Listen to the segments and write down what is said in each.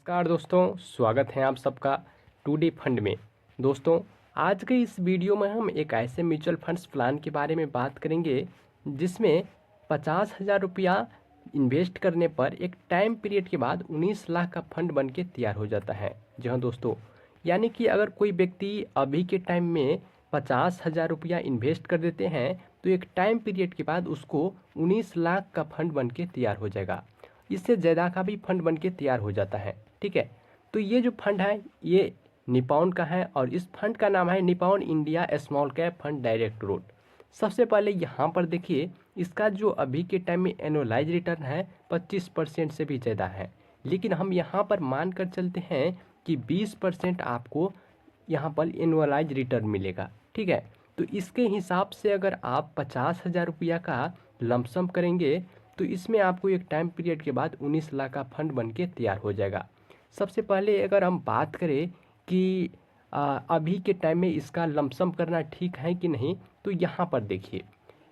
नमस्कार दोस्तों, स्वागत है आप सबका 2D फंड में। दोस्तों, आज के इस वीडियो में हम एक ऐसे म्यूचुअल फंड्स प्लान के बारे में बात करेंगे जिसमें 50,000 रुपया इन्वेस्ट करने पर एक टाइम पीरियड के बाद 19 लाख का फंड बन के तैयार हो जाता है। जी हाँ दोस्तों, यानी कि अगर कोई व्यक्ति अभी के टाइम में 50,000 रुपया इन्वेस्ट कर देते हैं तो एक टाइम पीरियड के बाद उसको 19 लाख का फंड बन के तैयार हो जाएगा। इससे ज़्यादा का भी फंड बन के तैयार हो जाता है। ठीक है, तो ये जो फंड है ये निपॉन का है और इस फंड का नाम है Nippon India small cap fund direct route. सबसे पहले यहाँ पर देखिए, इसका जो अभी के टाइम में एनुअलाइज रिटर्न है 25% से भी ज़्यादा है, लेकिन हम यहाँ पर मान कर चलते हैं कि 20% आपको यहाँ पर एनुअलाइज रिटर्न मिलेगा। ठीक है, तो इसके हिसाब से अगर आप 50,000 रुपया का लमसम करेंगे तो इसमें आपको एक टाइम पीरियड के बाद 19 लाख का फंड बन के तैयार हो जाएगा। सबसे पहले अगर हम बात करें कि अभी के टाइम में इसका लमसम करना ठीक है कि नहीं, तो यहाँ पर देखिए,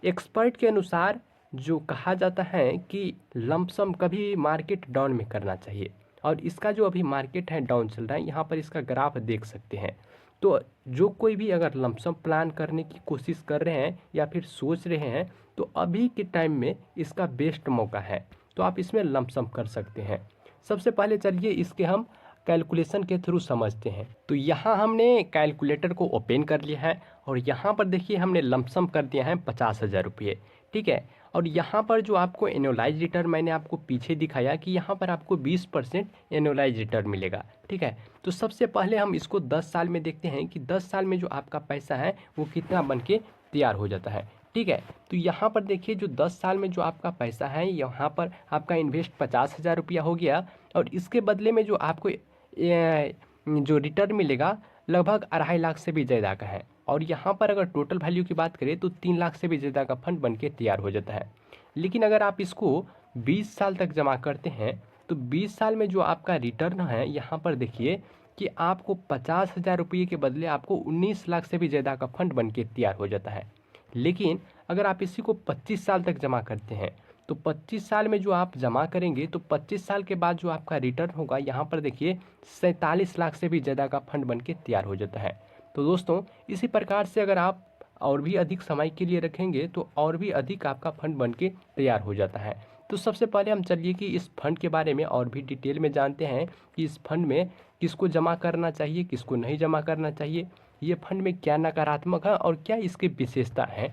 एक्सपर्ट के अनुसार जो कहा जाता है कि लमसम कभी मार्केट डाउन में करना चाहिए और इसका जो अभी मार्केट है डाउन चल रहा है, यहाँ पर इसका ग्राफ देख सकते हैं। तो जो कोई भी अगर लमसम प्लान करने की कोशिश कर रहे हैं या फिर सोच रहे हैं तो अभी के टाइम में इसका बेस्ट मौका है, तो आप इसमें लमसम कर सकते हैं। सबसे पहले चलिए इसके हम कैलकुलेशन के थ्रू समझते हैं। तो यहाँ हमने कैलकुलेटर को ओपन कर लिया है और यहाँ पर देखिए हमने लमसम कर दिया है 50,000 रुपये। ठीक है, और यहाँ पर जो आपको एनुअलाइज रिटर्न मैंने आपको पीछे दिखाया कि यहाँ पर आपको 20% एनुअलाइज रिटर्न मिलेगा। ठीक है, तो सबसे पहले हम इसको 10 साल में देखते हैं कि 10 साल में जो आपका पैसा है वो कितना बन के तैयार हो जाता है। ठीक है, तो यहाँ पर देखिए जो 10 साल में जो आपका पैसा है, यहाँ पर आपका इन्वेस्ट 50,000 रुपया हो गया और इसके बदले में जो आपको जो रिटर्न मिलेगा लगभग 2.5 लाख से भी ज़्यादा का है। और यहाँ पर अगर टोटल वैल्यू की बात करें तो 3 लाख से भी ज़्यादा का फंड बन के तैयार हो जाता है। लेकिन अगर आप इसको 20 साल तक जमा करते हैं तो 20 साल में जो आपका रिटर्न है, यहाँ पर देखिए कि आपको 50,000 रुपये के बदले आपको 19 लाख से भी ज़्यादा का फंड बन के तैयार हो जाता है। लेकिन अगर आप इसी को 25 साल तक जमा करते हैं तो 25 साल में जो आप जमा करेंगे तो 25 साल के बाद जो आपका रिटर्न होगा, यहाँ पर देखिए 47 लाख से भी ज़्यादा का फंड बन के तैयार हो जाता है। तो दोस्तों, इसी प्रकार से अगर आप और भी अधिक समय के लिए रखेंगे तो और भी अधिक आपका फंड बन के तैयार हो जाता है। तो सबसे पहले हम चलिए कि इस फंड के बारे में और भी डिटेल में जानते हैं कि इस फंड में किसको जमा करना चाहिए, किसको नहीं जमा करना चाहिए, ये फंड में क्या नकारात्मक है और क्या इसकी विशेषता है।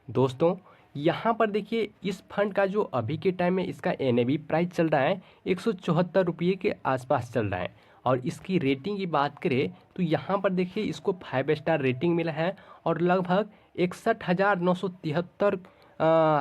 दोस्तों, यहाँ पर देखिए इस फंड का जो अभी के टाइम में इसका NAV प्राइस चल रहा है 174 रुपये के आसपास चल रहा है। और इसकी रेटिंग की बात करें तो यहाँ पर देखिए इसको 5 स्टार रेटिंग मिला है और लगभग 61,973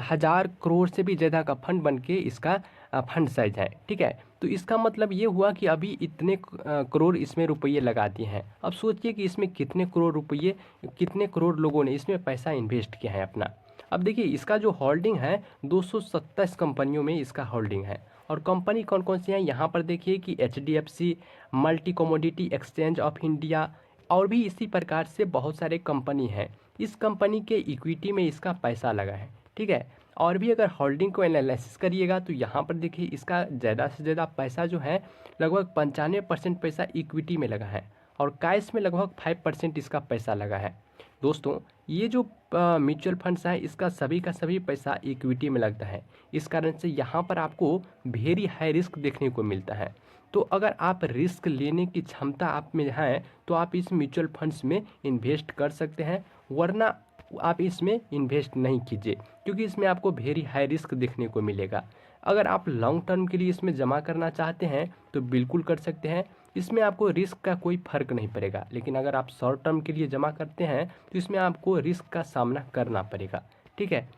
हज़ार करोड़ से भी ज़्यादा का फंड बन के इसका फंड साइज है। ठीक है, तो इसका मतलब ये हुआ कि अभी इतने करोड़ इसमें रुपये लगा दिए हैं। अब सोचिए कि इसमें कितने करोड़ रुपये, कितने करोड़ लोगों ने इसमें पैसा इन्वेस्ट किया है अपना। अब देखिए इसका जो होल्डिंग है 227 कंपनियों में इसका होल्डिंग है। और कंपनी कौन कौन सी हैं, यहाँ पर देखिए कि HDFC, multi commodity exchange of India और भी इसी प्रकार से बहुत सारे कंपनी हैं। इस कंपनी के इक्विटी में इसका पैसा लगा है। ठीक है, और भी अगर होल्डिंग को एनालिसिस करिएगा तो यहाँ पर देखिए इसका ज़्यादा से ज़्यादा पैसा जो है लगभग 95% पैसा इक्विटी में लगा है और कैश में लगभग 5% इसका पैसा लगा है। दोस्तों, ये जो म्यूचुअल फंड्स है इसका सभी का सभी पैसा इक्विटी में लगता है। इस कारण से यहाँ पर आपको वेरी हाई रिस्क देखने को मिलता है। तो अगर आप रिस्क लेने की क्षमता आप में है तो आप इस म्यूचुअल फंड्स में इन्वेस्ट कर सकते हैं, वरना आप इसमें इन्वेस्ट नहीं कीजिए क्योंकि इसमें आपको वेरी हाई रिस्क देखने को मिलेगा। अगर आप लॉन्ग टर्म के लिए इसमें जमा करना चाहते हैं तो बिल्कुल कर सकते हैं, इसमें आपको रिस्क का कोई फर्क नहीं पड़ेगा। लेकिन अगर आप शॉर्ट टर्म के लिए जमा करते हैं तो इसमें आपको रिस्क का सामना करना पड़ेगा। ठीक है,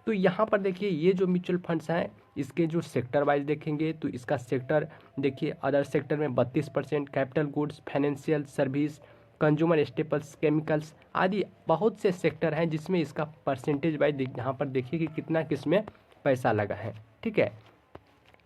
तो यहाँ पर देखिए ये जो म्यूचुअल फंड्स हैं इसके जो सेक्टर वाइज देखेंगे तो इसका सेक्टर देखिए, अदर सेक्टर में 32%, capital goods, financial service, consumer staples, chemicals आदि बहुत से सेक्टर हैं जिसमें इसका परसेंटेज वाइज यहाँ पर देखिए कि कितना किसमें पैसा लगा है। ठीक है,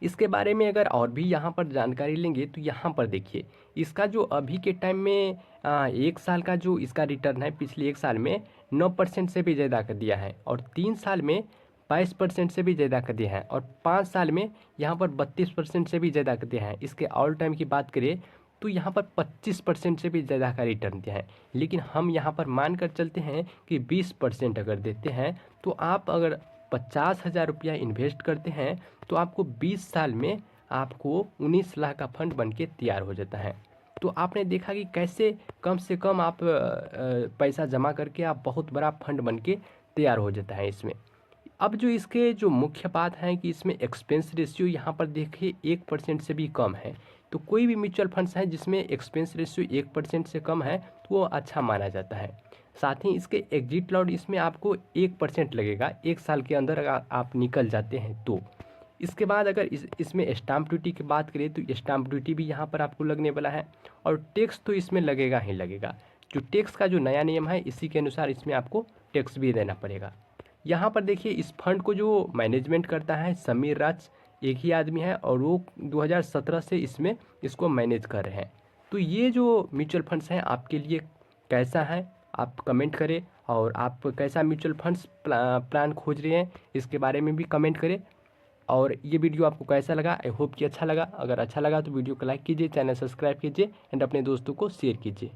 इसके बारे में अगर और भी यहाँ पर जानकारी लेंगे तो यहाँ पर देखिए इसका जो अभी के टाइम में 1 साल का जो इसका रिटर्न है पिछले 1 साल में 9% से भी ज़्यादा कर दिया है और 3 साल में 22% से भी ज़्यादा का दिया है और 5 साल में यहाँ पर 32% से भी ज़्यादा का दिया है। इसके ऑल टाइम की बात करें तो यहाँ पर 25% से भी ज़्यादा का रिटर्न दिया है। लेकिन हम यहाँ पर मान कर चलते हैं कि 20% अगर देते हैं तो आप अगर 50,000 रुपया इन्वेस्ट करते हैं तो आपको 20 साल में आपको 19 लाख का फंड बन के तैयार हो जाता है। तो आपने देखा कि कैसे कम से कम आप पैसा जमा करके आप बहुत बड़ा फंड बन के तैयार हो जाता है इसमें। अब जो इसके जो मुख्य बात है कि इसमें एक्सपेंस रेशियो यहाँ पर देखिए 1% से भी कम है। तो कोई भी म्यूचुअल फंड्स है जिसमें एक्सपेंस रेशियो 1% से कम है तो वो अच्छा माना जाता है। साथ ही इसके एग्जिट लॉट इसमें आपको 1% लगेगा 1 साल के अंदर अगर आप निकल जाते हैं तो। इसके बाद अगर इसमें स्टाम्प ड्यूटी की बात करें तो स्टाम्प ड्यूटी भी यहाँ पर आपको लगने वाला है और टैक्स तो इसमें लगेगा ही लगेगा। जो टैक्स का जो नया नियम है इसी के अनुसार इसमें आपको टैक्स भी देना पड़ेगा। यहाँ पर देखिए इस फंड को जो मैनेजमेंट करता है समीर राज, एक ही आदमी है और वो 2017 से इसमें इसको मैनेज कर रहे हैं। तो ये जो म्यूचुअल फंड्स हैं आपके लिए कैसा है आप कमेंट करें और आप कैसा म्यूचुअल फंड्स प्लान खोज रहे हैं इसके बारे में भी कमेंट करें। और ये वीडियो आपको कैसा लगा, आई होप कि अच्छा लगा। अगर अच्छा लगा तो वीडियो को लाइक कीजिए, चैनल सब्सक्राइब कीजिए एंड अपने दोस्तों को शेयर कीजिए।